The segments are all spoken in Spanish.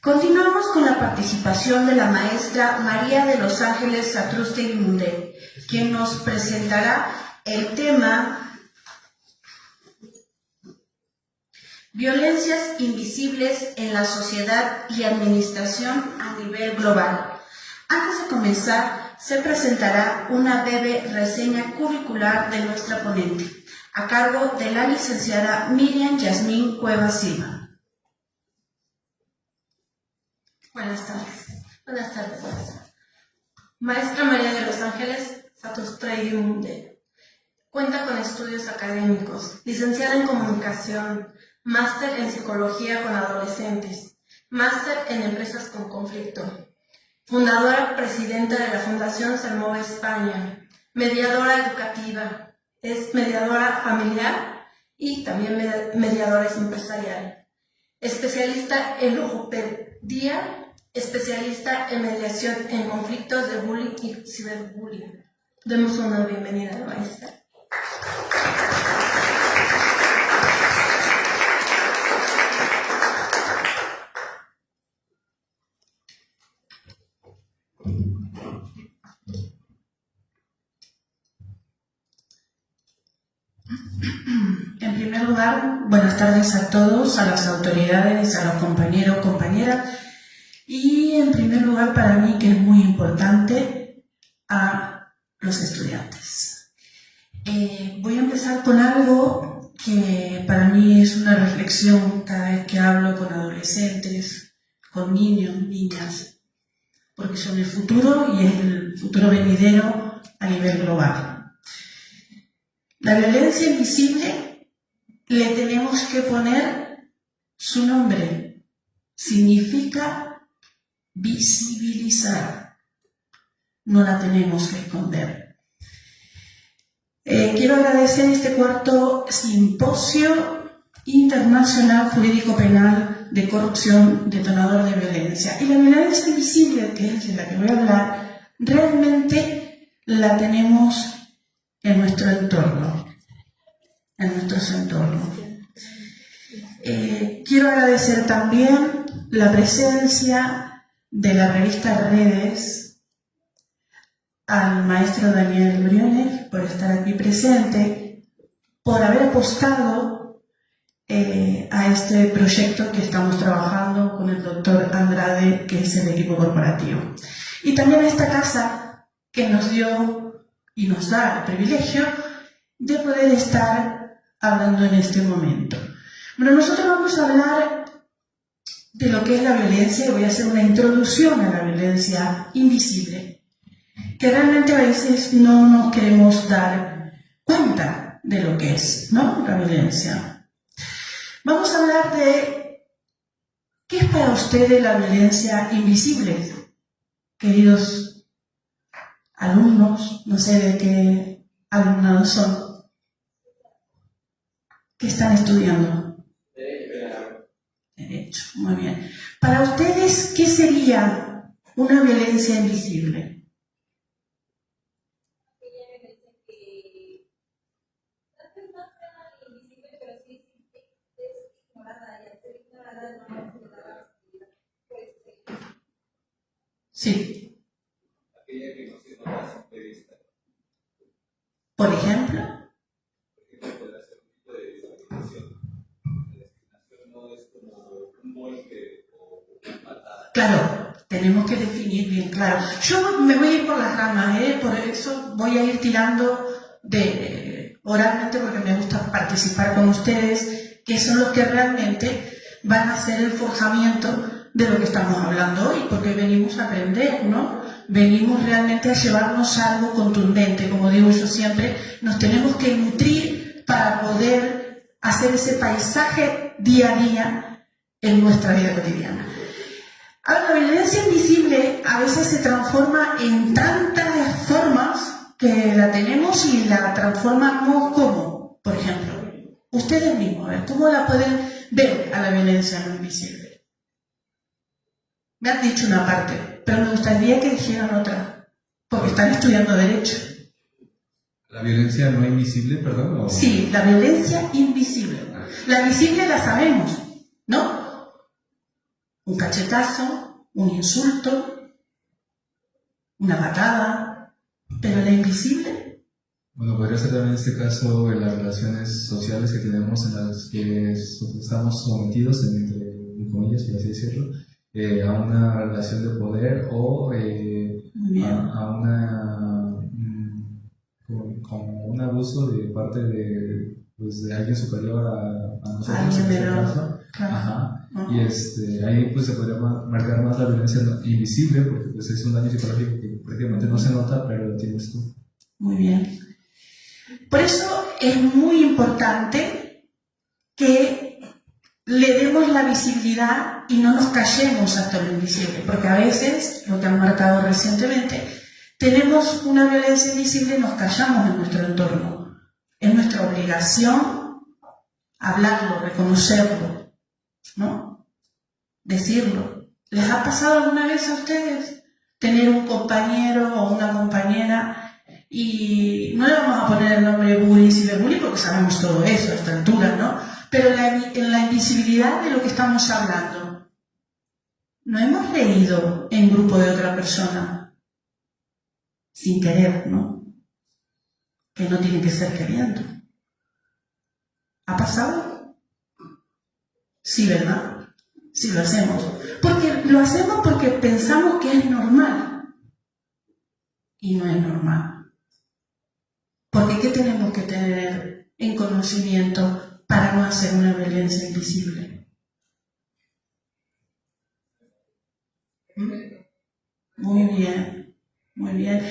Continuamos con la participación de la maestra María de los Ángeles Satrústegui Mundé, quien nos presentará el tema Violencias invisibles en la sociedad y administración a nivel global. Antes de comenzar, se presentará una breve reseña curricular de nuestra ponente, a cargo de la licenciada Miriam Yasmín Cuevas Silva. Buenas tardes. Buenas tardes, maestra. Maestra María de los Ángeles Satrústegui Mundé. Cuenta con estudios académicos, licenciada en Comunicación, máster en Psicología con Adolescentes, máster en Empresas con Conflicto, fundadora presidenta de la Fundación Sermove España, mediadora educativa, es mediadora familiar y también mediadora empresarial, especialista en logopedia, especialista en mediación en conflictos de bullying y ciberbullying. Demos una bienvenida a la maestra. En primer lugar, buenas tardes a todos, a las autoridades, a los compañeros, compañeras y en primer lugar para mí, que es muy importante, a los estudiantes. Voy a empezar con algo que para mí es una reflexión cada vez que hablo con adolescentes, con niños, niñas, porque son el futuro y es el futuro venidero a nivel global. La violencia invisible le tenemos que poner su nombre. Significa visibilizar. No la tenemos que esconder. Quiero agradecer este cuarto simposio internacional jurídico penal de corrupción detonador de violencia. Y la violencia invisible, que es de la que voy a hablar, realmente la tenemos en nuestro entorno, en nuestros entornos. Quiero agradecer también la presencia de la revista Redes al maestro Daniel Briones por estar aquí presente, por haber apostado a este proyecto que estamos trabajando con el doctor Andrade, que es el equipo corporativo. Y también a esta casa que nos dio y nos da el privilegio de poder estar hablando en este momento. Bueno, nosotros vamos a hablar de lo que es la violencia y voy a hacer una introducción a la violencia invisible, que realmente a veces no nos queremos dar cuenta de lo que es, ¿no?, la violencia. Vamos a hablar de qué es para ustedes la violencia invisible, queridos alumnos, no sé de qué alumnados son, ¿qué están estudiando? Derecho, muy bien. Para ustedes, ¿qué sería una violencia invisible? Sí. Aquella que no se nota a simple vista. Por ejemplo. Puede ser un tipo de discriminación. La discriminación no es como un golpe o una patada. Claro, tenemos que definir bien claro. Yo me voy a ir por las ramas, por eso voy a ir tirando oralmente porque me gusta participar con ustedes, que son los que realmente van a hacer el forjamiento de lo que estamos hablando hoy, porque venimos a aprender, ¿no? Venimos realmente a llevarnos algo contundente, como digo yo siempre, nos tenemos que nutrir para poder hacer ese paisaje día a día en nuestra vida cotidiana. Ahora, la violencia invisible a veces se transforma en tantas formas que la tenemos y la transformamos como, por ejemplo, ustedes mismos, ¿cómo la pueden ver a la violencia no invisible? Me han dicho una parte, pero me gustaría que dijeran otra, porque están estudiando Derecho. ¿La violencia no invisible, perdón? ¿O? Sí, la violencia invisible. La visible la sabemos, ¿no? un cachetazo, un insulto, una patada, pero la invisible. Bueno, podría ser también en este caso en las relaciones sociales que tenemos en las que estamos sometidos, en comillas, por así decirlo, a una relación de poder o a una como un abuso de parte de, pues, de alguien superior a nosotros. Alguien en este menor. caso. Claro. Ajá. Ujú. Y ahí pues se podría marcar más la violencia invisible, porque pues es un daño psicológico que prácticamente no se nota, pero lo tienes tú. Muy bien. Por eso es muy importante que le demos la visibilidad y no nos callemos hasta lo invisible, porque a veces, lo que han marcado recientemente, tenemos una violencia invisible y nos callamos en nuestro entorno. Es nuestra obligación hablarlo, reconocerlo, ¿no? Decirlo. ¿Les ha pasado alguna vez a ustedes tener un compañero o una compañera? Y no le vamos a poner el nombre de bullying, ciberbullying, porque sabemos todo eso a esta altura, ¿no? Pero en la invisibilidad de lo que estamos hablando, no hemos reído en grupo de otra persona, sin querer, ¿no? Que no tiene que ser queriendo. ¿Ha pasado? Sí, ¿verdad? Sí, lo hacemos. Lo hacemos porque pensamos que es normal. Y no es normal. Porque ¿qué tenemos que tener en conocimiento para no hacer una violencia invisible? Muy bien, muy bien.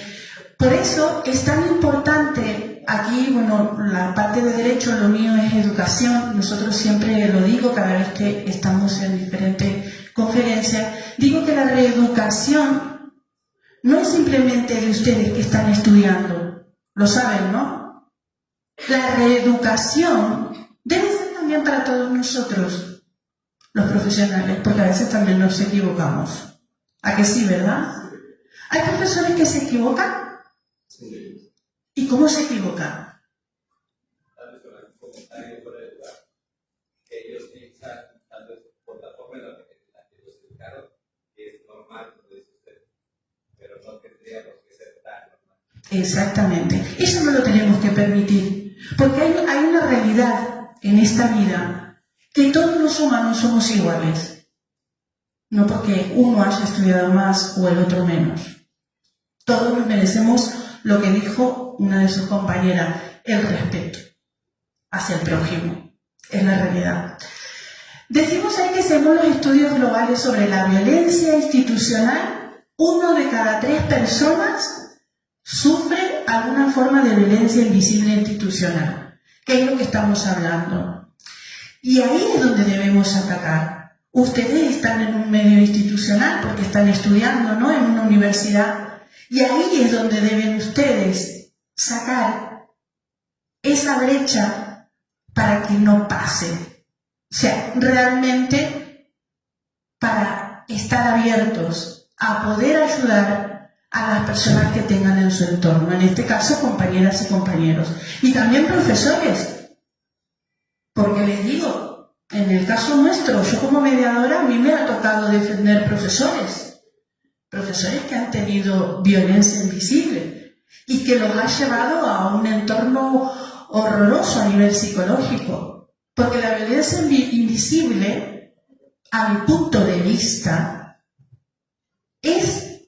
Por eso es tan importante, aquí, bueno, la parte de derecho, lo mío es educación, nosotros siempre lo digo cada vez que estamos en diferentes conferencias, digo que la reeducación no es simplemente de ustedes que están estudiando, lo saben, ¿no? La reeducación debe ser también para todos nosotros, los profesionales, porque a veces también nos equivocamos. ¿A que sí, verdad? ¿Hay profesores que se equivocan? Sí. ¿Y cómo se equivocan? Tal vez con algún comentario fuera de lugar, que ellos piensan, tal vez por la forma en la que los educaron, que es normal, como dice usted, pero no tendríamos que ser tan normal. Exactamente. Eso no lo tenemos que permitir, porque hay una realidad en esta vida, que todos los humanos somos iguales. No porque uno haya estudiado más o el otro menos. Todos nos merecemos lo que dijo una de sus compañeras, el respeto hacia el prójimo. Es la realidad. Decimos ahí que según los estudios globales sobre la violencia institucional, 1 de cada 3 personas sufre alguna forma de violencia invisible institucional, que es lo que estamos hablando. Y ahí es donde debemos atacar. Ustedes están en un medio institucional porque están estudiando, ¿no?, en una universidad, y ahí es donde deben ustedes sacar esa brecha para que no pase. O sea, realmente para estar abiertos a poder ayudar a las personas que tengan en su entorno, en este caso compañeras y compañeros, y también profesores, porque les digo, en el caso nuestro, yo como mediadora, a mí me ha tocado defender profesores que han tenido violencia invisible y que los ha llevado a un entorno horroroso a nivel psicológico, porque la violencia invisible, a mi punto de vista, es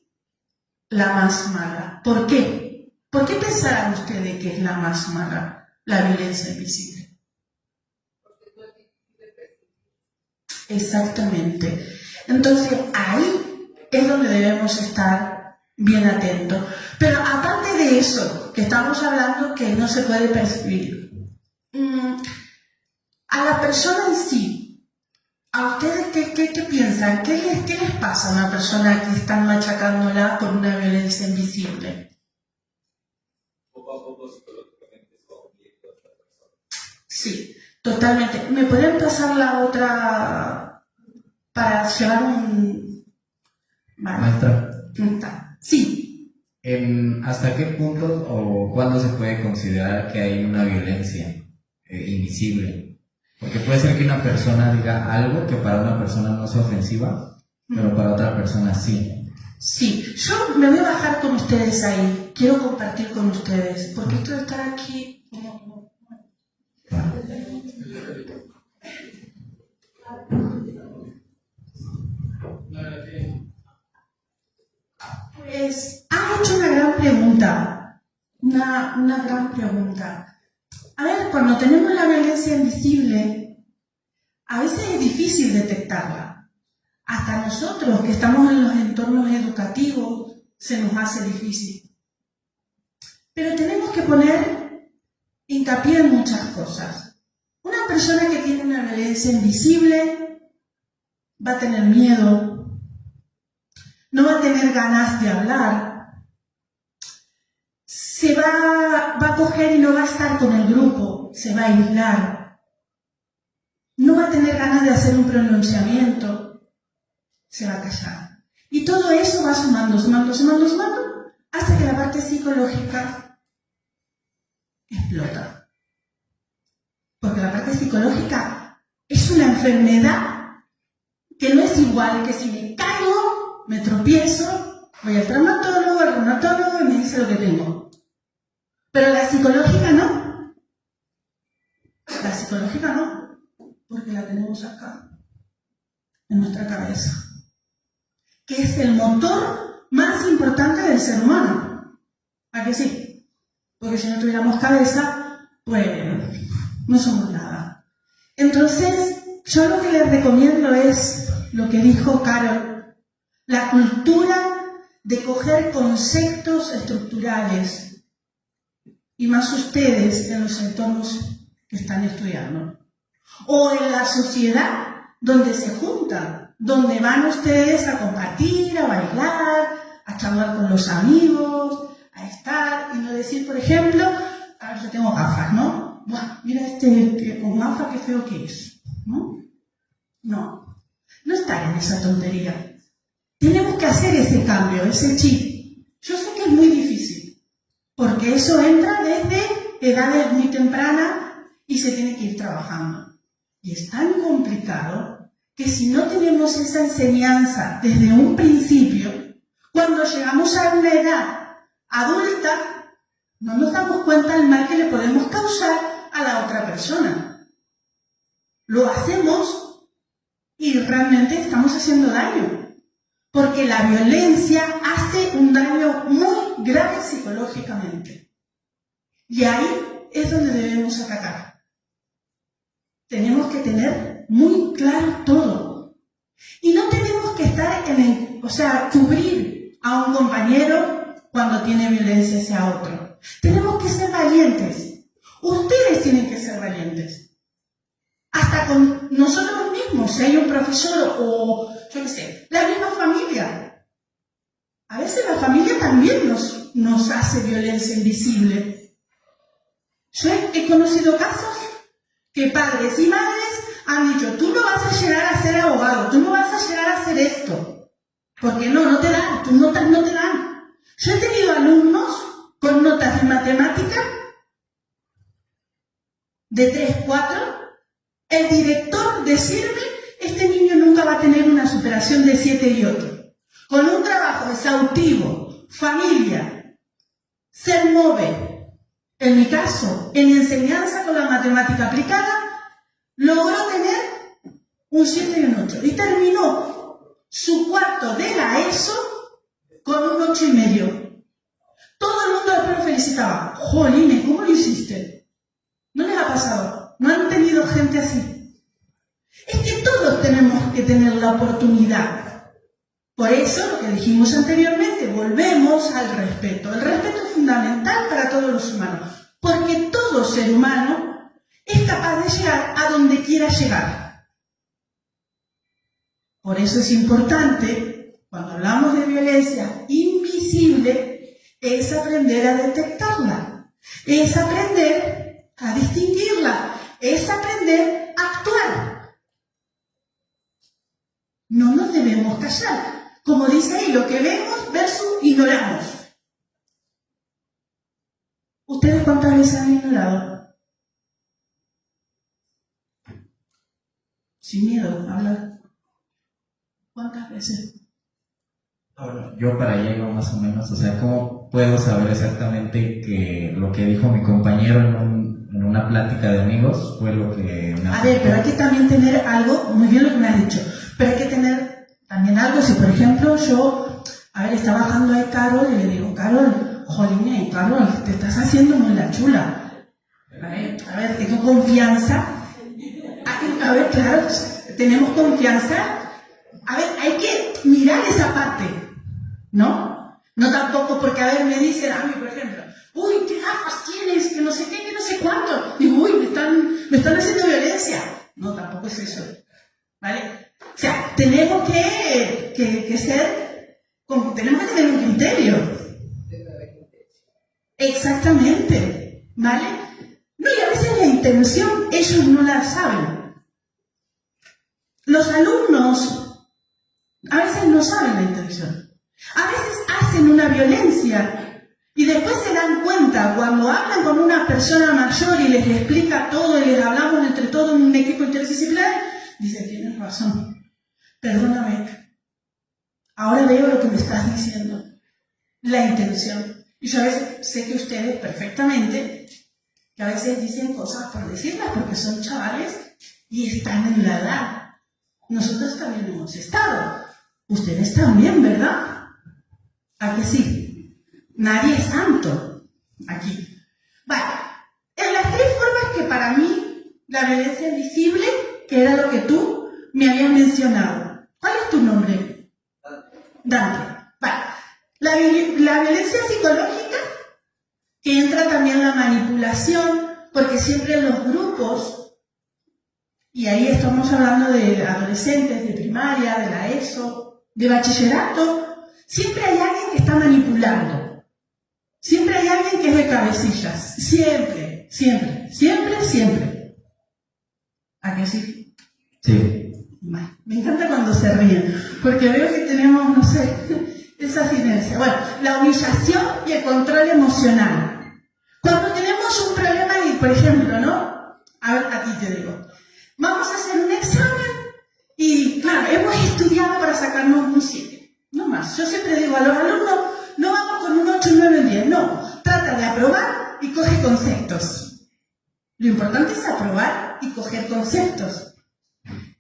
la más mala. ¿Por qué? ¿Por qué pensarán ustedes que es la más mala, la violencia invisible? Exactamente. Entonces, ahí es donde debemos estar bien atentos. Pero aparte de eso, que estamos hablando que no se puede percibir, a la persona en sí, ¿a ustedes qué piensan? ¿Qué les pasa a una persona que están machacándola con una violencia invisible? Poco a poco psicológicamente se va hundiendo a otra persona. Sí, totalmente. ¿Me pueden pasar la otra para llevar un... Vale. Maestra, Sí. ¿hasta qué punto o cuándo se puede considerar que hay una violencia invisible? Porque puede ser que una persona diga algo que para una persona no sea ofensiva, pero para otra persona sí. Sí, yo me voy a bajar con ustedes ahí. Quiero compartir con ustedes, porque esto de estar aquí... Pues ha hecho una gran pregunta, una gran pregunta. A ver, cuando tenemos la violencia invisible, a veces es difícil detectarla. Hasta nosotros que estamos en los entornos educativos se nos hace difícil. Pero tenemos que poner hincapié en muchas cosas. Una persona que tiene una violencia invisible va a tener miedo, no va a tener ganas de hablar, se va a coger y no va a estar con el grupo, se va a aislar, no va a tener ganas de hacer un pronunciamiento, se va a callar. Y todo eso va sumando, hasta que la parte psicológica explota. Porque la parte psicológica es una enfermedad que no es igual que si me caigo, me tropiezo, voy al traumatólogo, al reumatólogo y me dice lo que tengo. Pero la psicológica no. La psicológica no, porque la tenemos acá, en nuestra cabeza, que es el motor más importante del ser humano. ¿A que sí? Porque si no tuviéramos cabeza, pues no somos nada. Entonces, yo lo que les recomiendo es lo que dijo Carol, la cultura de coger conceptos estructurales, y más ustedes en los entornos que están estudiando, o en la sociedad donde se juntan, donde van ustedes a compartir, a bailar, a charlar con los amigos, a estar, y no decir, por ejemplo, a ver, yo tengo gafas, ¿no? Buah, mira este con gafas, qué feo que es, ¿no? No estar en esa tontería. Tenemos que hacer ese cambio, ese chip. Yo sé que es muy difícil, porque eso entra desde edades muy tempranas y se tiene que ir trabajando. Y es tan complicado que si no tenemos esa enseñanza desde un principio, cuando llegamos a una edad adulta, no nos damos cuenta del mal que le podemos causar a la otra persona. Lo hacemos y realmente estamos haciendo daño, porque la violencia hace un daño muy grave psicológicamente. Y ahí es donde debemos atacar. Tenemos que tener muy claro todo. Y no tenemos que estar cubrir a un compañero cuando tiene violencia hacia otro. Tenemos que ser valientes. Ustedes tienen que ser valientes. Hasta con nosotros mismos, si hay un profesor o, yo qué sé, la misma familia. A veces la familia también nos hace violencia invisible. Yo he conocido casos que padres y madres han dicho, tú no vas a llegar a ser abogado, tú no vas a llegar a hacer esto, porque no te dan, tus notas no te dan. Yo he tenido alumnos con notas de matemática de 3, 4, el director decirme, este niño nunca va a tener una superación de 7 y 8. Con un trabajo exhaustivo, familia, ser MOVE, en mi caso, en enseñanza con la matemática aplicada, logró tener un 7 y un 8. Y terminó su cuarto de la ESO con un 8,5. Todo el mundo lo felicitaba. Jolines, ¿cómo lo hiciste? ¿No les ha pasado? ¿No han tenido gente así? Es que todos tenemos que tener la oportunidad. Por eso, lo que dijimos anteriormente, volvemos al respeto. El respeto es fundamental para todos los humanos, porque todo ser humano es capaz de llegar a donde quiera llegar. Por eso es importante, cuando hablamos de violencia invisible, es aprender a detectarla, es aprender a distinguirla, es aprender a actuar. No nos debemos callar. Como dice ahí, lo que vemos versus ignoramos. ¿Ustedes cuántas veces han ignorado? Sin miedo a hablar. ¿Cuántas veces? Ahora, yo para allá iba más o menos, o sea, ¿cómo puedo saber exactamente que lo que dijo mi compañero en una plática de amigos fue lo que me A ver, pero hay que también tener algo, muy bien lo que me has dicho, pero hay que tener también algo, si por ejemplo yo, a ver, está bajando ahí Carol y le digo, Carol, jolín, Carol, te estás haciendo muy la chula. A ver, tengo confianza. A ver, claro, tenemos confianza. A ver, hay que mirar esa parte, ¿no? No tampoco porque, a ver, me dicen a mí, por ejemplo, uy, qué gafas tienes, que no sé qué, que no sé cuánto. Digo, uy, me están haciendo violencia. No, tampoco es eso, ¿vale? O sea, tenemos que ser, tenemos que tener un criterio. Exactamente, ¿vale? No, y a veces la intención ellos no la saben. Los alumnos a veces no saben la intención. A veces hacen una violencia y después se dan cuenta cuando hablan con una persona mayor y les explica todo y les hablamos entre todos en un equipo interdisciplinar, dicen, tienes razón, perdóname, ahora veo lo que me estás diciendo, la intención. Y yo a veces sé que ustedes perfectamente, que a veces dicen cosas por decirlas porque son chavales y están en la edad. Nosotros también hemos estado. Ustedes también, ¿verdad? ¿A que sí? Nadie es santo aquí. Vale, en las tres formas que para mí la violencia es visible, que era lo que tú me habías mencionado. ¿Cuál es tu nombre? Dante. Vale, la violencia psicológica, que entra también la manipulación, porque siempre en los grupos, y ahí estamos hablando de adolescentes, de primaria, de la ESO, de bachillerato, siempre hay alguien que está manipulando. Siempre hay alguien que es de cabecillas. Siempre, siempre, siempre, siempre. ¿A que sí? Sí. Me encanta cuando se ríen, porque veo que tenemos, no sé, esa sinergia. Bueno, la humillación y el control emocional. Cuando tenemos un problema, y por ejemplo, ¿no? A ver, a ti te digo, vamos a hacer un examen y, claro, hemos estudiado para sacarnos un 7. No más. Yo siempre digo a los alumnos, no vamos con un 8, 9, 10. No, trata de aprobar y coge conceptos. Lo importante es aprobar y coger conceptos.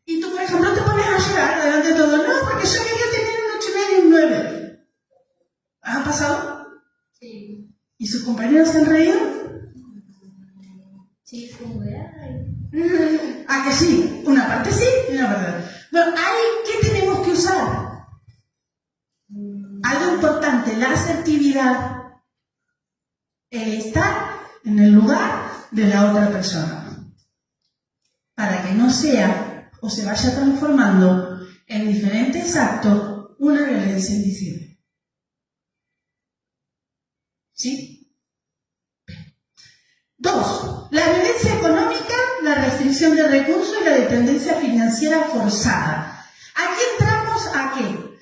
Y tú, por ejemplo, te pones a llorar delante de todo. No, porque yo quería tener un 8 y medio y un 9. ¿Ha pasado? Sí. ¿Y sus compañeros se han reído? Sí, fue muy bien. ¿A que sí? Una parte sí y una parte no. Bueno, ¿qué tenemos que usar? Algo importante, la asertividad. El estar en el lugar de la otra persona. Para que no sea o se vaya transformando en diferentes actos una violencia invisible. ¿Sí? 2. La violencia económica, la restricción de recursos y la dependencia financiera forzada. Aquí entramos a qué?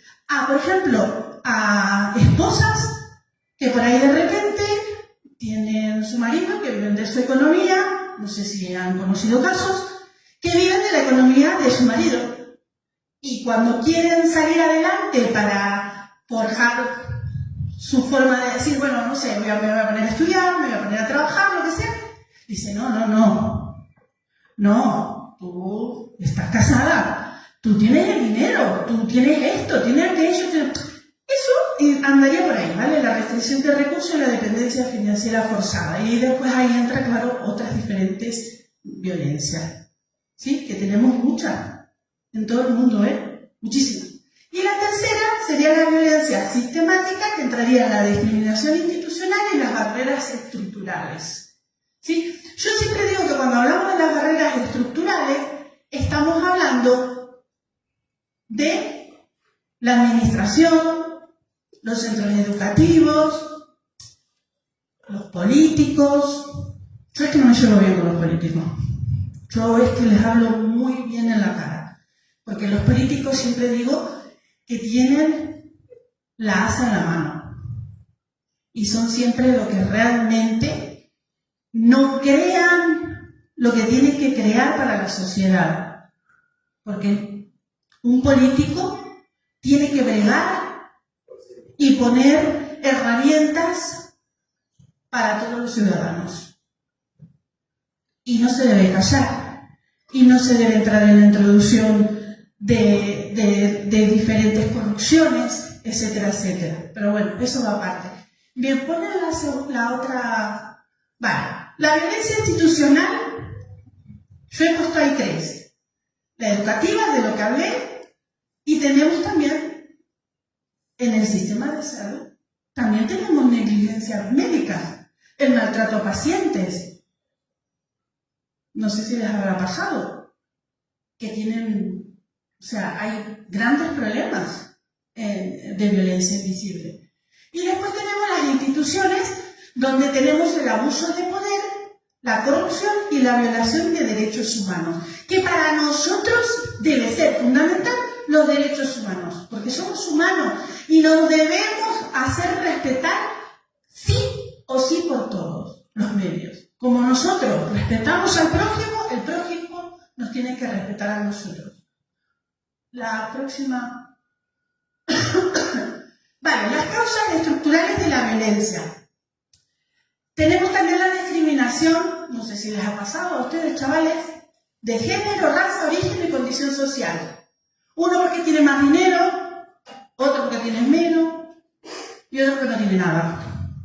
Por ejemplo, a esposas que por ahí de repente tienen su marido, que viven de su economía, no sé si han conocido casos, que viven de la economía de su marido. Y cuando quieren salir adelante para forjar su forma de decir, bueno, no sé, me voy a poner a estudiar, me voy a poner a trabajar, lo que sea, dice, no, tú estás casada, tú tienes el dinero, tú tienes esto, tienes aquello, eso andaría por ahí, ¿vale? La restricción de recursos y la dependencia financiera forzada. Y después ahí entra, claro, otras diferentes violencias, ¿sí? Que tenemos muchas en todo el mundo, muchísimas. Y la tercera sería la violencia sistemática, que entraría en la discriminación institucional y las barreras estructurales, ¿sí? Yo siempre digo que cuando hablamos de las barreras estructurales, estamos hablando de la administración, los centros educativos, los políticos. Yo es que no me llevo bien con los políticos. Yo es que les hablo muy bien en la cara. Porque los políticos siempre digo que tienen la asa en la mano. Y son siempre lo que realmente no crean lo que tienen que crear para la sociedad. Porque un político tiene que bregar y poner herramientas para todos los ciudadanos. Y no se debe callar, y no se debe entrar en la introducción de diferentes corrupciones, etcétera, etcétera. Pero bueno, eso va aparte. Bien, pone la otra... Vale, la violencia institucional, yo he puesto ahí 3. La educativa, de lo que hablé, y tenemos también, en el sistema de salud, también tenemos negligencia médica, el maltrato a pacientes. No sé si les habrá pasado, que tienen, o sea, hay grandes problemas de violencia invisible. Y después tenemos las instituciones donde tenemos el abuso de poder, la corrupción y la violación de derechos humanos, que para nosotros debe ser fundamental los derechos humanos, porque somos humanos y nos debemos hacer respetar sí o sí por todos los medios. Como nosotros respetamos al prójimo, el prójimo nos tiene que respetar a nosotros. La próxima... Vale, las causas estructurales de la violencia. Tenemos también la discriminación, no sé si les ha pasado a ustedes, chavales, de género, raza, origen y condición social. Uno porque tiene más dinero, otro porque tiene menos y otro porque no tiene nada.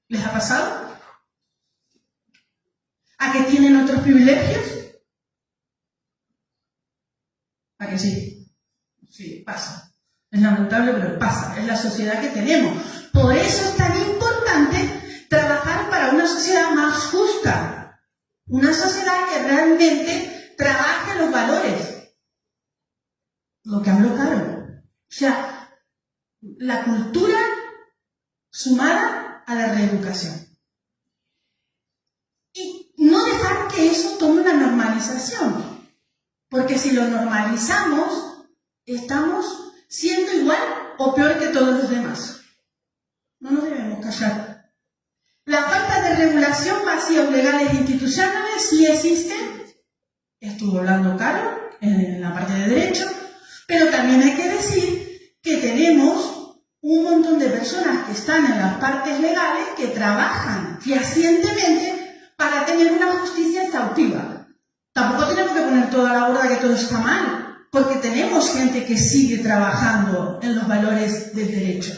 ¿Les ha pasado? ¿A que tienen otros privilegios? ¿A que sí? Sí, pasa. Es lamentable, pero pasa. Es la sociedad que tenemos. Por eso es tan importante trabajar para una sociedad más justa. Una sociedad que realmente trabaje los valores. Lo que habló Carol. O sea, la cultura sumada a la reeducación. Y no dejar que eso tome una normalización. Porque si lo normalizamos, estamos siendo igual o peor que todos los demás. No nos debemos callar. La falta de regulación, vacíos legales e institucionales sí existen. Estuvo hablando Caro en la parte de derecho, pero también hay que decir que tenemos un montón de personas que están en las partes legales que trabajan fehacientemente para tener una justicia exhaustiva. Tampoco tenemos que poner toda la borda que todo está mal, porque tenemos gente que sigue trabajando en los valores del derecho,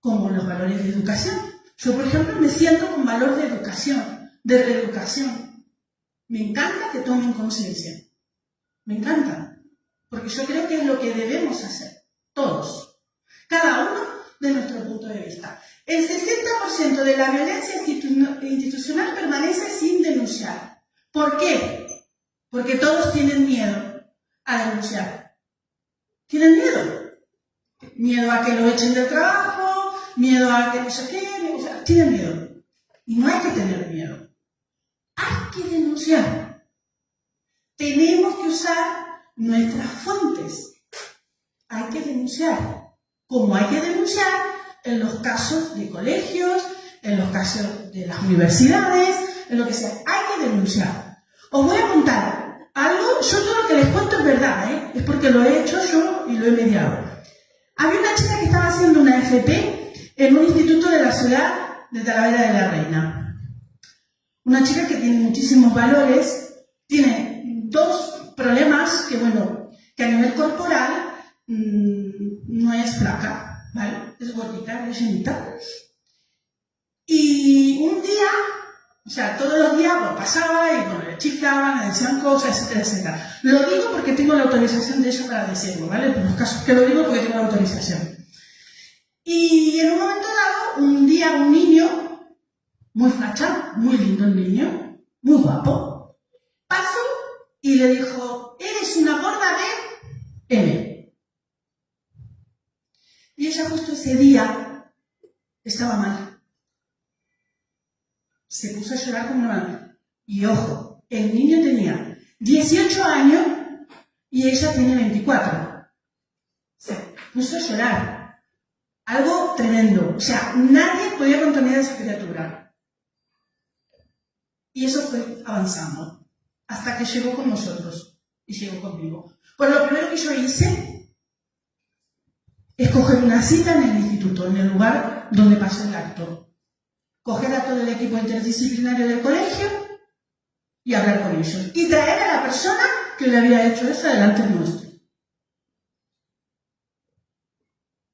como los valores de educación. Yo, por ejemplo, me siento con valor de educación, de reeducación. Me encanta que tomen conciencia. Me encanta. Porque yo creo que es lo que debemos hacer, todos. Cada uno de nuestro punto de vista. El 60% de la violencia institucional permanece sin denunciar. ¿Por qué? Porque todos tienen miedo a denunciar. ¿Tienen miedo? Miedo a que lo echen del trabajo, miedo a que no sé qué, o sea, tienen miedo. Y no hay que tener miedo. Hay que denunciar. Tenemos que usar nuestras fuentes. Hay que denunciar. Como hay que denunciar en los casos de colegios, en los casos de las universidades, en lo que sea. Hay que denunciar. Os voy a contar algo, yo todo lo que les cuento es verdad, es porque lo he hecho yo y lo he mediado. Había una chica que estaba haciendo una FP en un instituto de la ciudad de Talavera de la Reina. Una chica que tiene muchísimos valores, tiene 2 problemas que, bueno, que a nivel corporal no es flaca, ¿vale? Es gordita, es llenita. Y un día, o sea, todos los días pues, pasaba y bueno, le chiflaban, le decían cosas, etcétera, etcétera. Lo digo porque tengo la autorización de ella para decirlo, ¿vale? Por los casos que lo digo porque tengo la autorización. Y en un momento dado, un día un niño, muy facha, muy lindo el niño, muy guapo, pasó y le dijo, eres una gorda de M. Y ella justo ese día estaba mal. Se puso a llorar como una madre. Y ojo, el niño tenía 18 años y ella tiene 24. Se puso a llorar. Algo tremendo. O sea, nadie podía contener a esa criatura. Y eso fue avanzando. Hasta que llegó con nosotros. Y llegó conmigo. Pues lo primero que yo hice escoger una cita en el instituto, en el lugar donde pasó el acto, coger a todo el equipo interdisciplinario del colegio y hablar con ellos, y traer a la persona que le había hecho eso delante nuestro.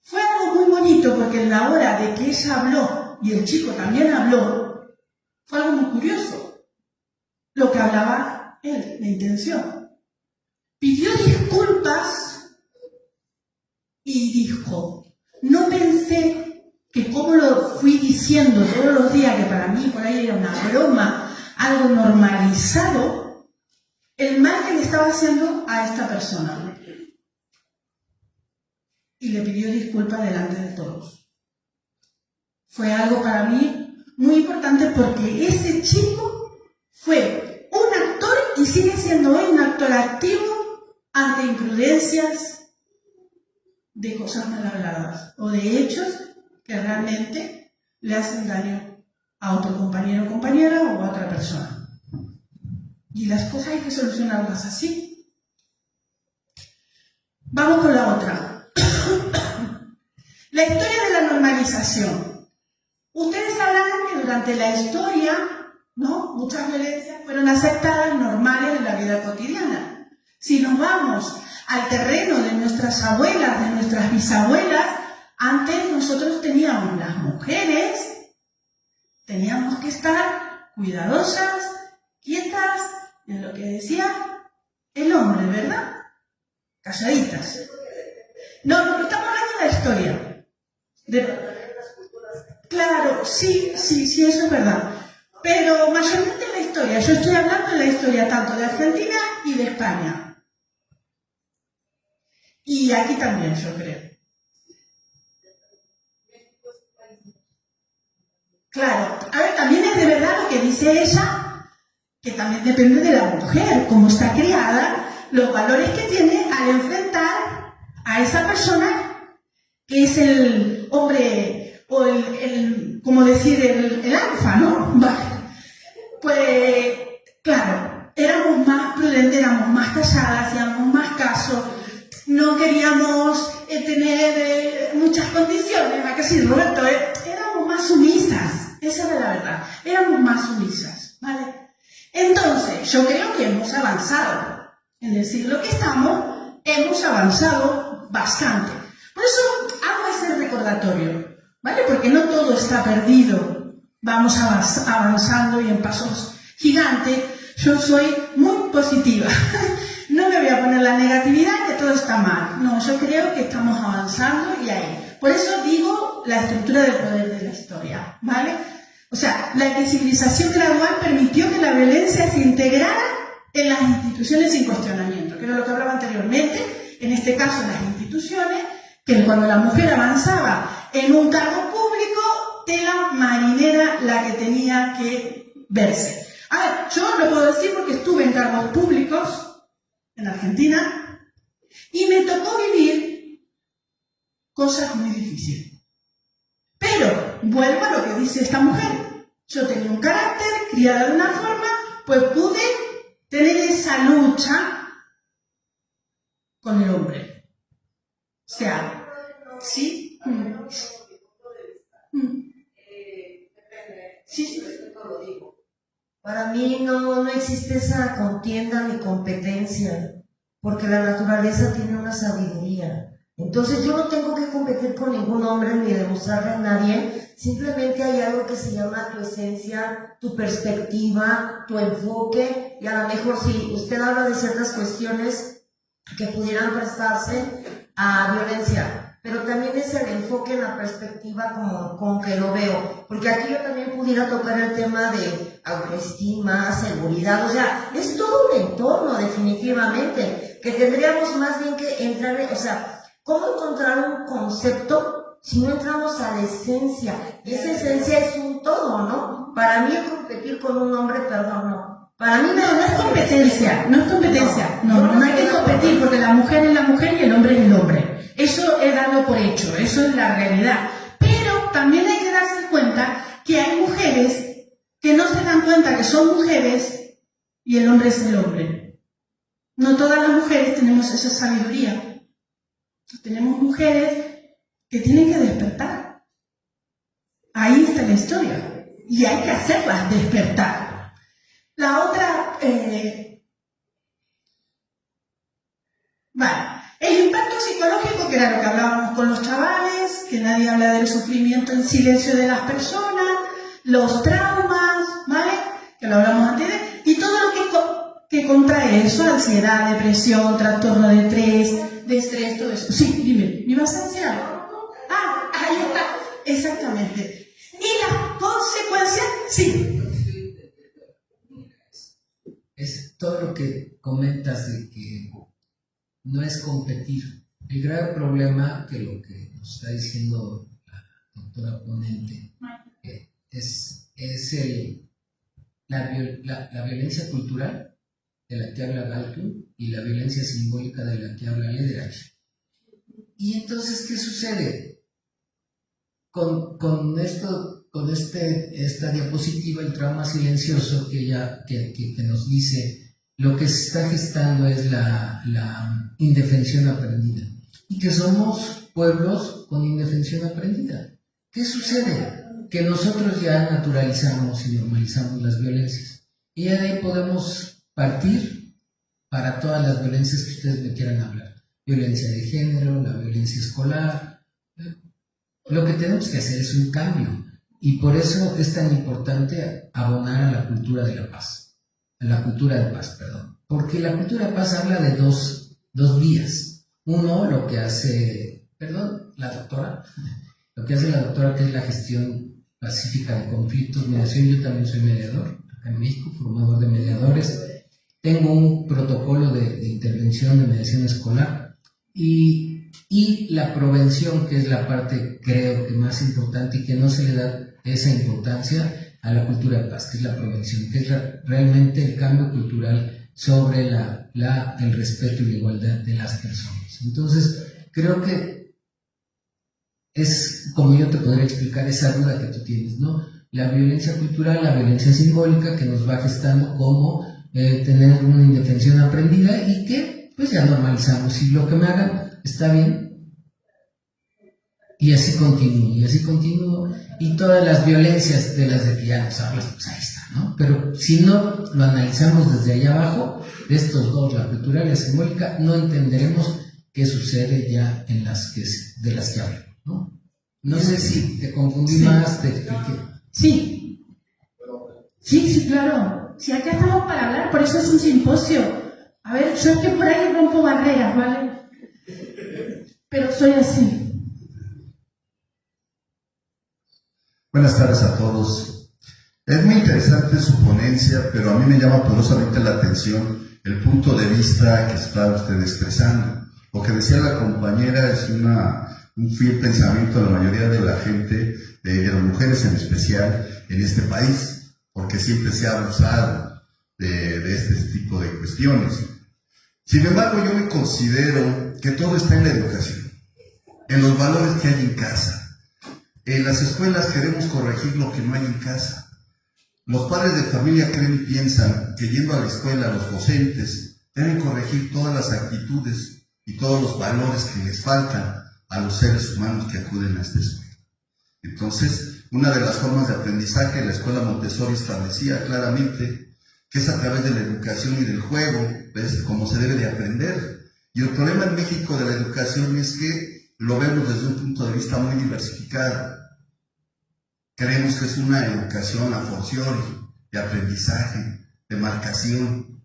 Fue algo muy bonito porque en la hora de que ella habló y el chico también habló, fue algo muy curioso. Lo que hablaba él, la intención. Pidió disculpas y dijo, no pensé que como lo fui diciendo todos los días, que para mí por ahí era una broma, algo normalizado, el mal que le estaba haciendo a esta persona. Y le pidió disculpas delante de todos. Fue algo para mí muy importante porque ese chico fue un actor y sigue siendo hoy un actor activo ante imprudencias de cosas mal habladas o de hechos que realmente le hacen daño a otro compañero o compañera o a otra persona. Y las cosas hay que solucionarlas así. Vamos con la otra. La historia de la normalización. Ustedes sabrán que durante la historia, ¿no?, muchas violencias fueron aceptadas, normales en la vida cotidiana. Si nos vamos al terreno de nuestras abuelas, de nuestras bisabuelas, antes nosotros teníamos las mujeres, teníamos que estar cuidadosas, quietas, en lo que decía el hombre, ¿verdad? Calladitas. No, estamos hablando de la historia. Claro, sí, eso es verdad. Pero mayormente en la historia. Yo estoy hablando de la historia tanto de Argentina y de España. Y aquí también, yo creo. Claro, a ver, también es de verdad lo que dice ella, que también depende de la mujer, cómo está criada, los valores que tiene al enfrentar a esa persona que es el hombre, o como decir, el alfa, ¿no? Vale. Pues, claro, éramos más prudentes, éramos más calladas, hacíamos más caso, no queríamos tener muchas condiciones, ¿a qué sí, Roberto? Éramos más sumisas, esa era la verdad, éramos más sumisas, ¿vale? Entonces, yo creo que hemos avanzado. En el siglo que estamos, hemos avanzado bastante. Por eso hago ese recordatorio, ¿vale? Porque no todo está perdido. Vamos avanzando y en pasos gigantes. Yo soy muy positiva. No me voy a poner la negatividad que todo está mal. No, yo creo que estamos avanzando y ahí. Por eso digo la estructura del poder de la historia, ¿vale? O sea, la invisibilización gradual permitió que la violencia se integrara en las instituciones sin cuestionamiento, que era lo que hablaba anteriormente, en este caso en las instituciones, que cuando la mujer avanzaba en un cargo público, tela marinera la que tenía que verse. A ver, yo lo puedo decir porque estuve en cargos públicos en Argentina y me tocó vivir cosas muy difíciles. Pero vuelvo a lo que dice esta mujer. Yo tenía un carácter, criada de una forma, pues pude tener esa lucha con el hombre. O sea, ¿sí? Sí. Para mí no existe esa contienda ni competencia, porque la naturaleza tiene una sabiduría. Entonces yo no tengo que competir con ningún hombre ni demostrarle a nadie, simplemente hay algo que se llama tu esencia, tu perspectiva, tu enfoque, y a lo mejor si usted habla de ciertas cuestiones que pudieran prestarse a violencia, pero también es el enfoque en la perspectiva como que lo veo, porque aquí yo también pudiera tocar el tema de autoestima, seguridad, o sea, es todo un entorno definitivamente, que tendríamos más bien que entrar en, o sea, ¿cómo encontrar un concepto si no entramos a la esencia? Y esa esencia es un todo, ¿no? Para mí el competir con un hombre, perdón, no. Para mí no es competencia, no es competencia. No hay que competir porque la mujer es la mujer y el hombre es el hombre. Eso es darlo por hecho, eso es la realidad. Pero también hay que darse cuenta que hay mujeres que no se dan cuenta que son mujeres y el hombre es el hombre. No todas las mujeres tenemos esa sabiduría. Tenemos mujeres que tienen que despertar. Ahí está la historia. Y hay que hacerlas despertar. La otra, vale, el impacto psicológico, que era lo que hablábamos con los chavales, que nadie habla del sufrimiento en silencio de las personas, los traumas, ¿vale? Que lo hablamos antes y todo lo que contrae eso, ansiedad, depresión, trastorno de estrés, todo eso. Sí, dime, ¿me ibas a decir algo? Ah, ahí está, exactamente. Y las consecuencias, sí. Es todo lo que comentas de que no es competir. El grave problema, que lo que nos está diciendo la doctora ponente, es la violencia cultural de la que habla Galton y la violencia simbólica de la que habla Lederach. Y entonces, ¿qué sucede? Con esta diapositiva, el trauma silencioso, que nos dice lo que se está gestando es la indefensión aprendida, y que somos pueblos con indefensión aprendida. ¿Qué sucede? Que nosotros ya naturalizamos y normalizamos las violencias, y ya de ahí podemos partir para todas las violencias que ustedes me quieran hablar: violencia de género, la violencia escolar. Lo que tenemos que hacer es un cambio, y por eso es tan importante abonar a la cultura de la paz, porque la cultura de paz habla de dos vías. Uno, lo que hace la doctora, que es la gestión pacífica de conflictos, mediación. Yo también soy mediador acá en México, formador de mediadores. Tengo un protocolo de intervención de mediación escolar, y la prevención, que es la parte, creo que más importante, y que no se le da esa importancia a la cultura de paz, que es la prevención, que es realmente el cambio cultural sobre el respeto y la igualdad de las personas. Entonces, creo que es como yo te podría explicar esa duda que tú tienes, ¿no? La violencia cultural, la violencia simbólica, que nos va gestando como tener una indefensión aprendida, y que pues ya normalizamos, y lo que me hagan está bien, y así continúo, y todas las violencias de las de que ya nos hablas, pues ahí está, ¿no? Pero si no lo analizamos desde allá abajo, de estos dos, la cultural y la simbólica, no entenderemos qué sucede ya de las que hablo, ¿no? No sé si te confundí más, te expliqué. Sí, claro. Si acá estamos para hablar, por eso es un simposio. A ver, yo es que por ahí rompo barreras, ¿vale? Pero soy así. Buenas tardes a todos. Es muy interesante su ponencia, pero a mí me llama poderosamente la atención el punto de vista que está usted expresando. Lo que decía la compañera es un fiel pensamiento de la mayoría de la gente, de las mujeres en especial, en este país, porque siempre se ha abusado de este tipo de cuestiones. Sin embargo, yo me considero que todo está en la educación, en los valores que hay en casa. En las escuelas queremos corregir lo que no hay en casa. Los padres de familia creen y piensan que yendo a la escuela los docentes deben corregir todas las actitudes y todos los valores que les faltan a los seres humanos que acuden a esta escuela. Entonces, una de las formas de aprendizaje, la escuela Montessori establecía claramente que es a través de la educación y del juego, es como se debe de aprender. Y el problema en México de la educación es que lo vemos desde un punto de vista muy diversificado. Creemos que es una educación a fortiori, de aprendizaje, de marcación,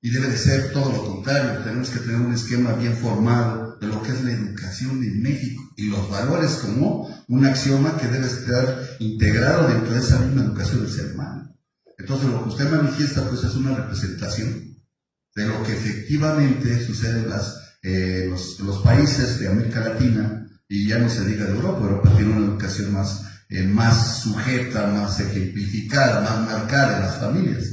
y debe de ser todo lo contrario. Tenemos que tener un esquema bien formado de lo que es la educación en México, y los valores como un axioma que debe estar integrado dentro de esa misma educación del ser humano. Entonces, lo que usted manifiesta pues es una representación de lo que efectivamente sucede en los países de América Latina, y ya no se diga de Europa. Europa tiene una educación más sujeta, más ejemplificada, más marcada en las familias.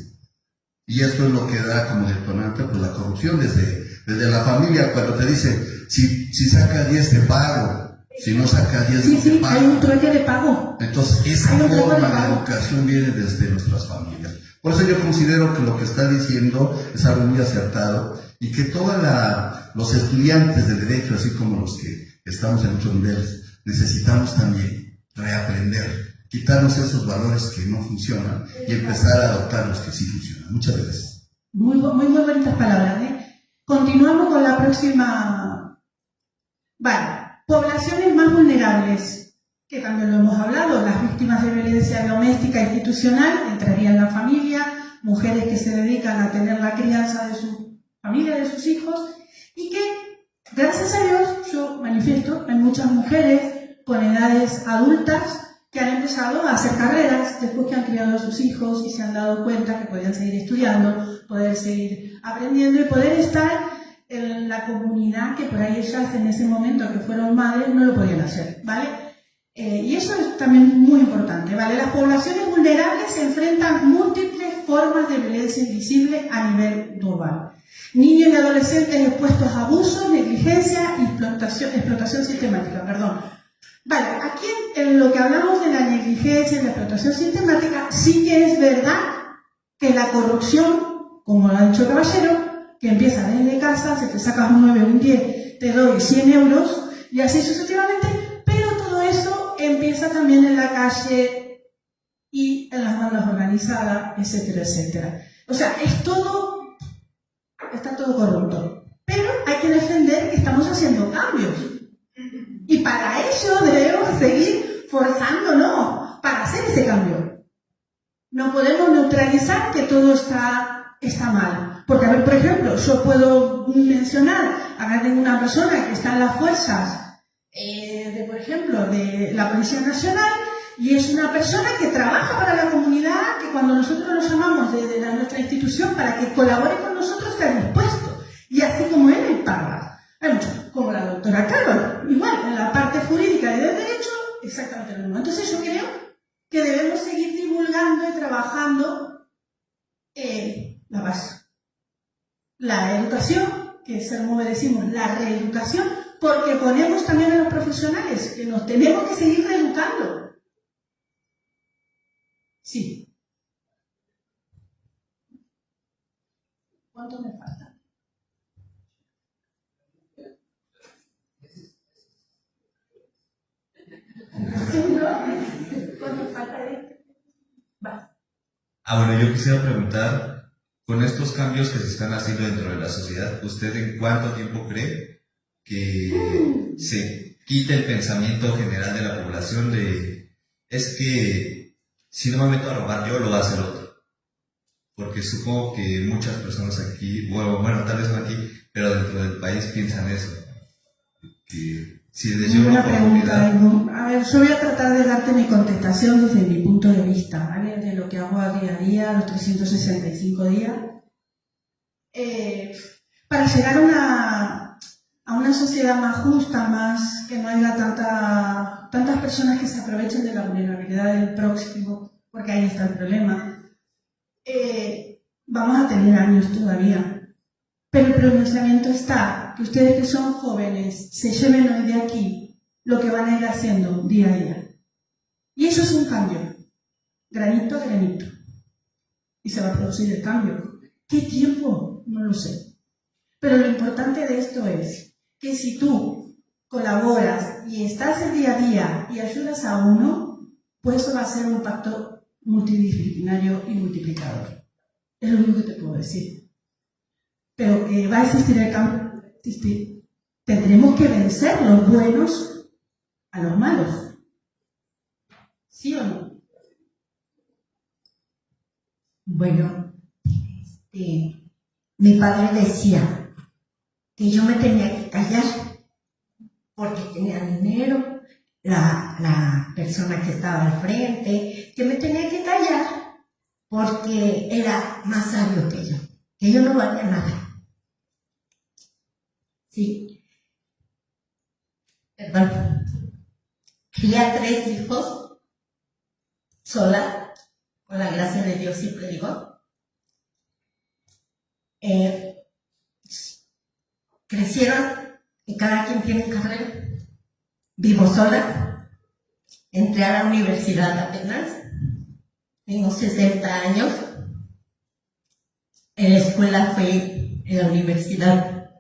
Y esto es lo que da como detonante pues la corrupción desde la familia, cuando te dice, si saca 10 te pago, si no saca 10 no te pago. Hay un trueque de pago. Entonces, esa forma de educación viene desde nuestras familias. Por eso yo considero que lo que está diciendo es algo muy acertado, y que todos los estudiantes de derecho, así como los que estamos en otros niveles. Necesitamos también reaprender, quitarnos esos valores que no funcionan y empezar a adoptar los que sí funcionan. Muchas gracias. Muy bonitas palabras, ¿eh? Continuamos con la próxima. Vale, poblaciones más vulnerables, que también lo hemos hablado, las víctimas de violencia doméstica e institucional, entrarían la familia, mujeres que se dedican a tener la crianza de su familia, de sus hijos, y que, gracias a Dios, yo manifiesto, hay muchas mujeres con edades adultas que han empezado a hacer carreras después que han criado a sus hijos y se han dado cuenta que podían seguir estudiando, poder seguir aprendiendo y poder estar en la comunidad que por ahí ellas en ese momento que fueron madres no lo podían hacer, ¿vale? Y eso es también muy importante, ¿vale? Las poblaciones vulnerables se enfrentan a múltiples formas de violencia invisible a nivel global. Niños y adolescentes expuestos a abusos, negligencia y explotación sistemática, Vale, aquí en lo que hablamos de la negligencia y la explotación sistemática, sí que es verdad que la corrupción, como lo ha dicho el caballero, que empieza desde casa, si te sacas un 9 o un 10, te doy 100 euros y así sucesivamente, pero todo eso empieza también en la calle y en las bandas organizadas, etcétera, etcétera. O sea, está todo corrupto. Pero hay que defender que estamos haciendo cambios. Y para ello debemos seguir forzándonos para hacer ese cambio. No podemos neutralizar que todo está mal. Porque, a ver, por ejemplo, yo puedo mencionar, acá tengo una persona que está en las fuerzas, por ejemplo, de la Policía Nacional, y es una persona que trabaja para la comunidad, que cuando nosotros lo llamamos desde nuestra institución para que colabore con nosotros, está dispuesto. Y así como él, él paga. Hay muchos, como la doctora Carol, igual, en la parte jurídica y del derecho, exactamente lo mismo. Entonces yo creo que debemos seguir divulgando y trabajando la base. La educación, que es como decimos, la reeducación, porque ponemos también a los profesionales, que nos tenemos que seguir reeducando. Sí. ¿Cuánto me falta? ¿Cuánto falta de esto? Va. Bueno, yo quisiera preguntar, con estos cambios que se están haciendo dentro de la sociedad, ¿usted en cuánto tiempo cree que se quite el pensamiento general de la población es que si no me meto a robar yo, lo va a hacer otro? Porque supongo que muchas personas aquí, bueno, tal vez no aquí, pero dentro del país piensan eso. Que si les lleva una oportunidad... A ver, yo voy a tratar de darte mi contestación desde mi punto de vista, ¿vale? De lo que hago a día a día, los 365 días. Para llegar a una sociedad más justa, más que no haya tantas personas que se aprovechen de la vulnerabilidad del próximo, porque ahí está el problema. Vamos a tener años todavía, pero el pronunciamiento está, que ustedes que son jóvenes se lleven hoy de aquí lo que van a ir haciendo día a día. Y eso es un cambio, granito a granito. Y se va a producir el cambio. ¿Qué tiempo? No lo sé. Pero lo importante de esto es que si tú colaboras y estás el día a día y ayudas a uno, pues eso va a ser un pacto multidisciplinario y multiplicador. Es lo único que te puedo decir. Pero que va a existir el cambio, va a existir. Tendremos que vencer los buenos a los malos. ¿Sí o no? Bueno, mi padre decía que yo me tenía que callar porque tenía dinero, la persona que estaba al frente, que me tenía que callar porque era más sabio que yo no valía nada. Sí. Perdón. Cría 3 hijos sola, con la gracia de Dios, siempre digo. Crecieron y cada quien tiene carrera. Vivo sola. Entré a la universidad apenas. Tengo 60 años. En la escuela en la universidad,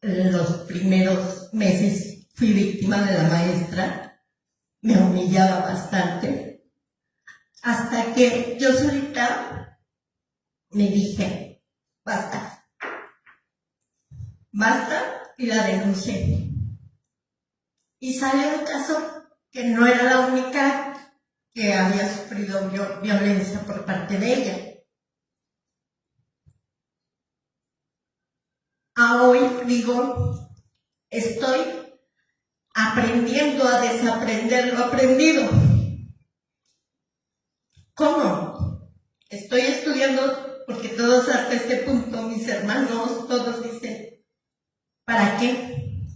los primeros meses fui víctima de la maestra, me humillaba bastante, hasta que yo solita me dije, basta, y la denuncié. Y salió un caso que no era la única que había sufrido violencia por parte de ella. A hoy digo, estoy aprendiendo a desaprender lo aprendido. ¿Cómo? Estoy estudiando porque todos hasta este punto, mis hermanos, todos dicen, ¿para qué?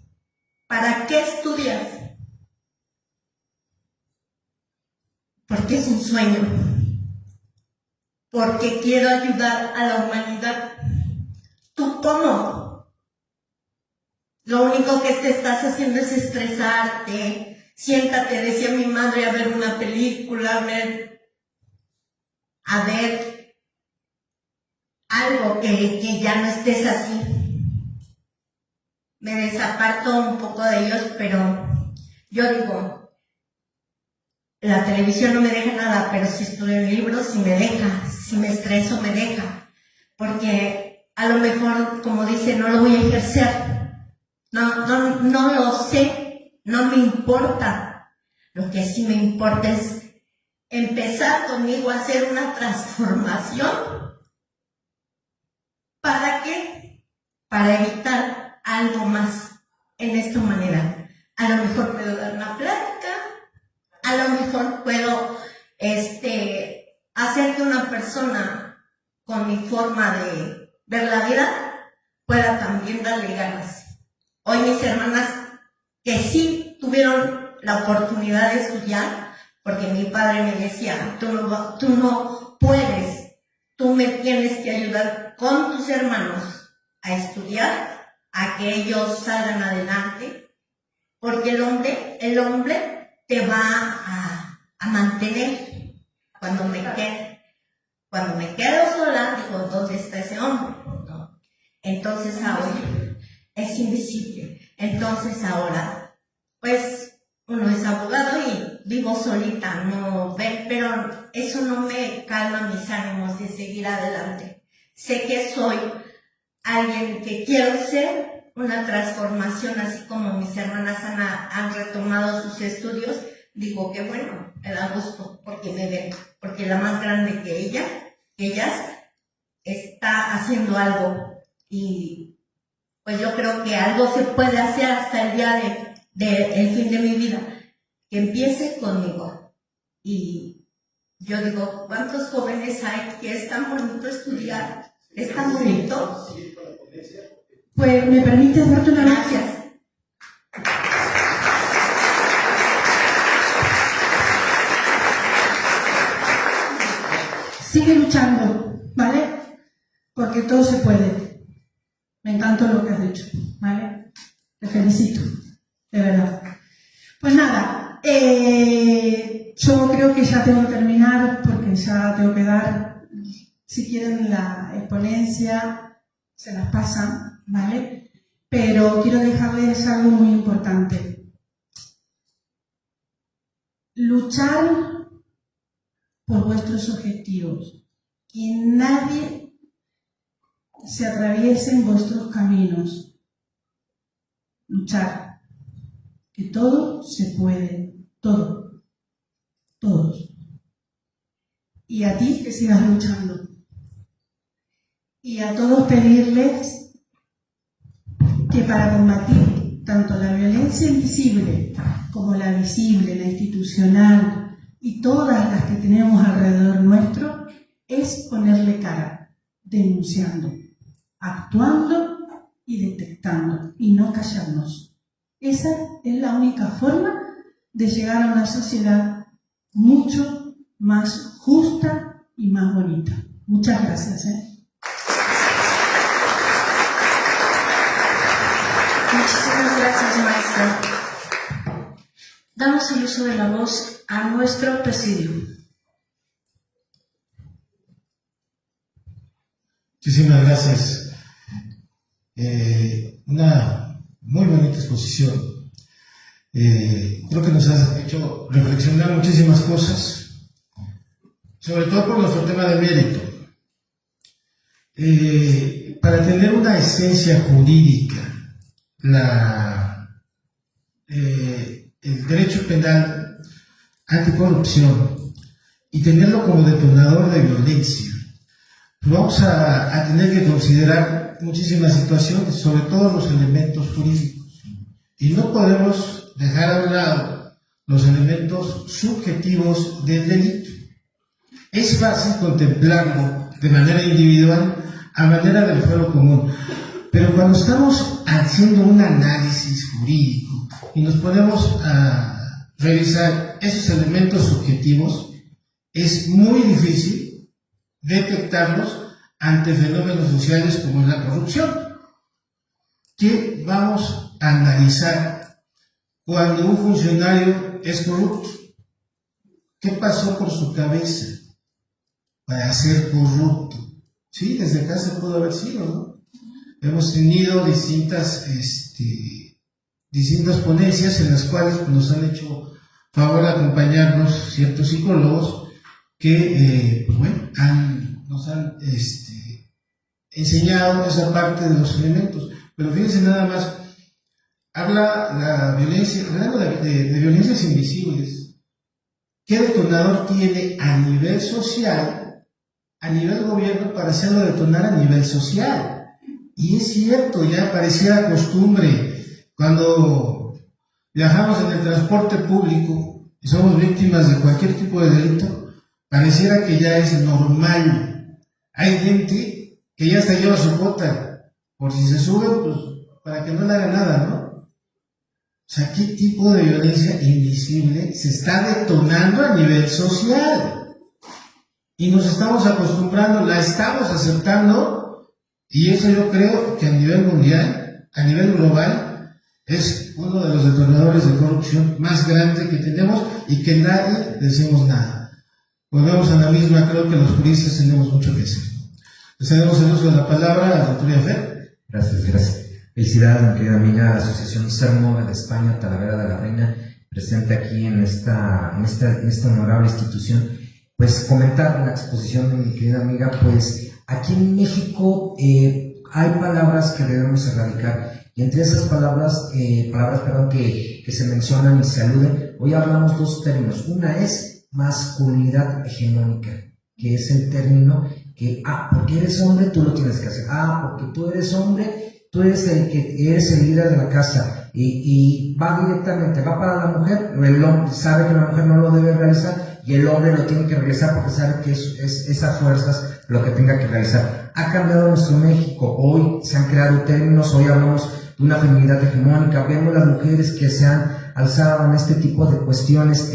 ¿Para qué estudias? Porque es un sueño. Porque quiero ayudar a la humanidad. ¿Tú cómo? Lo único que te estás haciendo es estresarte. Siéntate, decía mi madre, a ver una película, a ver algo que ya no estés así. Me desaparto un poco de ellos, pero yo digo, la televisión no me deja nada, pero si estudio libros sí me deja, si me estreso me deja, porque a lo mejor, como dice, no lo voy a ejercer, no lo sé, no me importa. Lo que sí me importa es empezar conmigo a hacer una transformación. ¿Para qué? Para evitar algo más en esta humanidad. A lo mejor puedo dar una plática, a lo mejor puedo hacer que una persona con mi forma de ver la vida pueda también darle ganas. Hoy mis hermanas que sí tuvieron la oportunidad de estudiar, porque mi padre me decía, tú no puedes, tú me tienes que ayudar con tus hermanos a estudiar, a que ellos salgan adelante, porque el hombre te va a mantener. Cuando me quedo sola, digo, ¿dónde está ese hombre? ¿No? Entonces ahora es invisible. Entonces ahora, pues, uno es abogado y vivo solita, no ven, pero eso no me calma mis ánimos de seguir adelante. Sé que soy alguien que quiero ser una transformación, así como mis hermanas han retomado sus estudios. Digo que bueno, me da gusto porque me ven, porque la más grande que ellas está haciendo algo, y pues yo creo que algo se puede hacer hasta el día el fin de mi vida, que empiece conmigo. Y yo digo, ¿cuántos jóvenes hay que es tan bonito estudiar? ¿Es tan bonito? Pues me permites darte una Gracias. Sigue luchando, ¿vale? Porque todo se puede. Me encantó lo que has dicho, ¿vale? Te felicito, de verdad. Pues nada, yo creo que ya tengo que terminar porque ya tengo que dar, si quieren la exponencia, se las pasan, ¿vale? Pero quiero dejarles algo muy importante. Luchar por vuestros objetivos. Que nadie se atraviese en vuestros caminos. Luchar. Que todo se puede. Todo. Todos. Y a ti que sigas luchando. Y a todos pedirles que para combatir tanto la violencia invisible como la visible, la institucional, y todas las que tenemos alrededor nuestro, es ponerle cara, denunciando, actuando y detectando, y no callarnos. Esa es la única forma de llegar a una sociedad mucho más justa y más bonita. Muchas gracias. Muchísimas gracias, maestra. Damos el uso de la voz a nuestro presidio. Muchísimas gracias. Una muy bonita exposición. Creo que nos has hecho reflexionar muchísimas cosas, sobre todo por nuestro tema de mérito. Para tener una esencia jurídica, el derecho penal anticorrupción y tenerlo como detonador de violencia, pues vamos a tener que considerar muchísimas situaciones, sobre todo los elementos jurídicos, y no podemos dejar a un lado los elementos subjetivos del delito. Es fácil contemplarlo de manera individual a manera del fuero común, pero cuando estamos haciendo un análisis jurídico y nos ponemos a revisar esos elementos subjetivos, es muy difícil detectarlos ante fenómenos sociales como es la corrupción. ¿Qué vamos a analizar cuando un funcionario es corrupto? ¿Qué pasó por su cabeza para ser corrupto? Sí, desde acá se pudo haber sido, ¿no? Hemos tenido distintas ponencias en las cuales nos han hecho favor de acompañarnos ciertos psicólogos que nos han enseñado esa parte de los elementos. Pero fíjense nada más, habla la violencia, hablando de violencias invisibles. ¿Qué detonador tiene a nivel social, a nivel gobierno, para hacerlo detonar a nivel social? Y es cierto, ya pareciera costumbre, cuando viajamos en el transporte público y somos víctimas de cualquier tipo de delito, pareciera que ya es normal. Hay gente que ya hasta lleva su cuota, por si se sube, pues para que no le haga nada, ¿no? O sea, ¿qué tipo de violencia invisible se está detonando a nivel social? Y nos estamos acostumbrando, la estamos aceptando, y eso yo creo que a nivel mundial, a nivel global, es uno de los detonadores de corrupción más grandes que tenemos y que nadie decimos nada. Volvemos a la misma, creo que los juristas tenemos mucho que hacer. Les cedemos el uso de la palabra a la doctora Fer. Gracias. Felicidades, mi querida amiga, la Asociación Sermo de España, Talavera de la Reina, presente aquí en esta honorable institución. Pues comentar la exposición de mi querida amiga, pues aquí en México hay palabras que debemos erradicar, y entre esas palabras que se mencionan y se aluden, hoy hablamos dos términos. Una es masculinidad hegemónica, que es el término que, porque eres hombre, tú lo tienes que hacer. Porque tú eres hombre, tú eres el líder de la casa, y va directamente, va para la mujer. El hombre sabe que la mujer no lo debe realizar y el hombre lo tiene que realizar porque sabe que es esas fuerzas lo que tenga que realizar. Ha cambiado nuestro México, hoy se han creado términos, hoy hablamos de una feminidad hegemónica, vemos las mujeres que se han alzado en este tipo de cuestiones,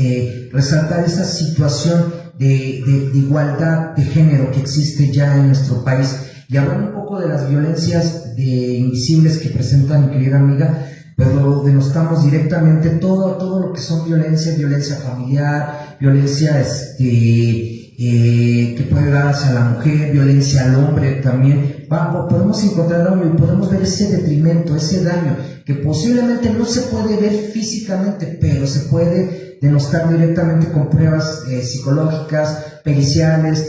resaltar esa situación de igualdad de género que existe ya en nuestro país, y hablar un poco de las violencias invisibles que presenta mi querida amiga, pero denostamos directamente todo lo que son violencia familiar, violencia que puede dar hacia la mujer, violencia al hombre también. Podemos encontrarlo y podemos ver ese detrimento, ese daño, que posiblemente no se puede ver físicamente, pero se puede denostar directamente con pruebas psicológicas, periciales,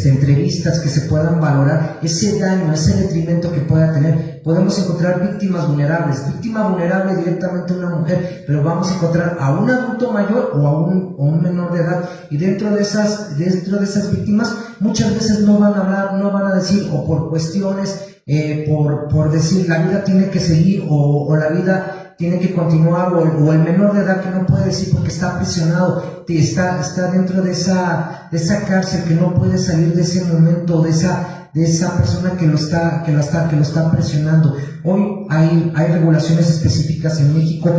entrevistas que se puedan valorar ese daño, ese detrimento que pueda tener. Podemos encontrar víctima vulnerable directamente una mujer, pero vamos a encontrar a un adulto mayor o a un menor de edad, y dentro de esas víctimas muchas veces no van a hablar, no van a decir, o por cuestiones, por decir la vida tiene que seguir, o la vida tiene que continuar, o el menor de edad que no puede decir porque está aprisionado, está dentro de esa cárcel, que no puede salir de ese momento, de esa persona que lo está presionando. Hoy hay regulaciones específicas en México,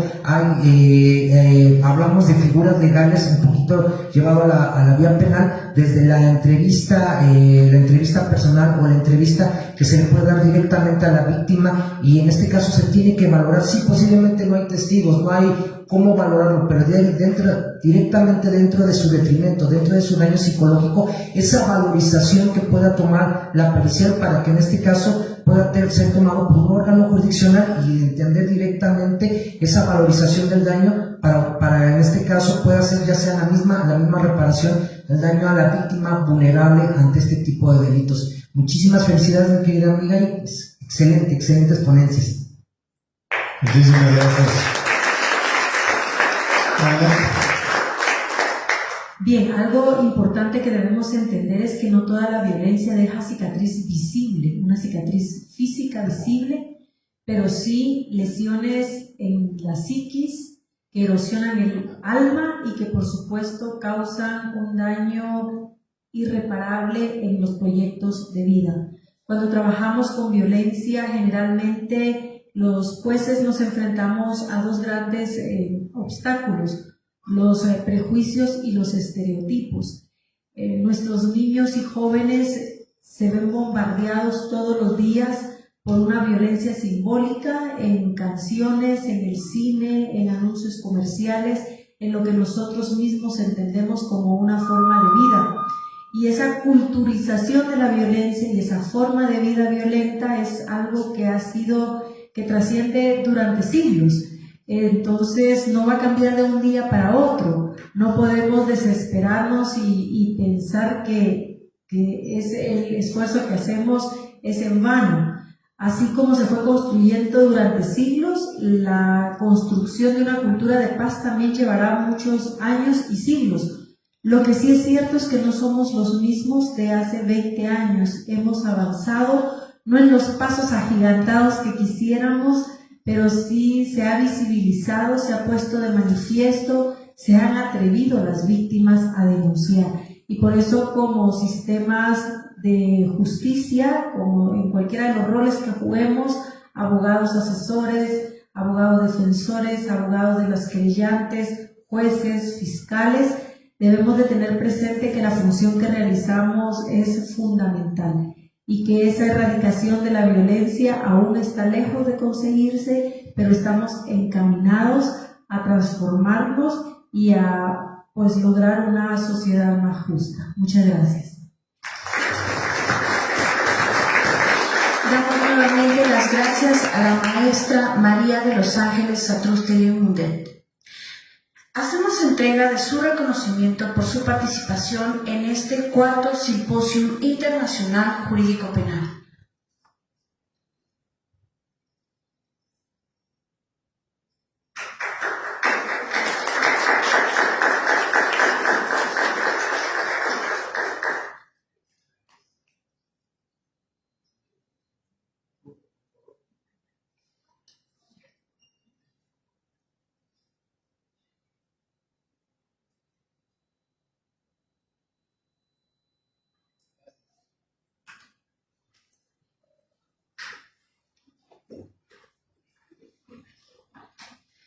hablamos de figuras legales un poquito llevado a la vía penal, desde la entrevista personal o la entrevista que se le puede dar directamente a la víctima, y en este caso se tiene que valorar. Sí, posiblemente no hay testigos, no hay cómo valorarlo, pero directamente dentro de su detrimento, dentro de su daño psicológico, esa valorización que pueda tomar la pericial para que en este caso pueda ser tomado por un órgano jurisdiccional y entender directamente esa valorización del daño para en este caso pueda ser ya sea la misma reparación del daño a la víctima vulnerable ante este tipo de delitos. Muchísimas felicidades, mi querida amiga, y pues, excelentes ponencias. Muchísimas gracias. Bien, algo importante que debemos entender es que no toda la violencia deja cicatriz visible, una cicatriz física visible, pero sí lesiones en la psiquis que erosionan el alma y que por supuesto causan un daño irreparable en los proyectos de vida. Cuando trabajamos con violencia, generalmente los jueces nos enfrentamos a dos grandes obstáculos: los prejuicios y los estereotipos. Nuestros niños y jóvenes se ven bombardeados todos los días por una violencia simbólica en canciones, en el cine, en anuncios comerciales, en lo que nosotros mismos entendemos como una forma de vida. Y esa culturización de la violencia y esa forma de vida violenta es algo que trasciende durante siglos. Entonces no va a cambiar de un día para otro. No podemos desesperarnos y pensar que es el esfuerzo que hacemos es en vano. Así como se fue construyendo durante siglos, la construcción de una cultura de paz también llevará muchos años y siglos. Lo que sí es cierto es que no somos los mismos de hace 20 años. Hemos avanzado, no en los pasos agigantados que quisiéramos, pero sí se ha visibilizado, se ha puesto de manifiesto, se han atrevido las víctimas a denunciar. Y por eso, como sistemas de justicia, como en cualquiera de los roles que juguemos, abogados asesores, abogados defensores, abogados de las querellantes, jueces, fiscales, debemos de tener presente que la función que realizamos es fundamental y que esa erradicación de la violencia aún está lejos de conseguirse, pero estamos encaminados a transformarnos y a lograr una sociedad más justa. Muchas gracias. Damos nuevamente las gracias a la maestra María de los Ángeles Satrústegui Mundet. Hacemos entrega de su reconocimiento por su participación en este 4º Simposio Internacional Jurídico Penal.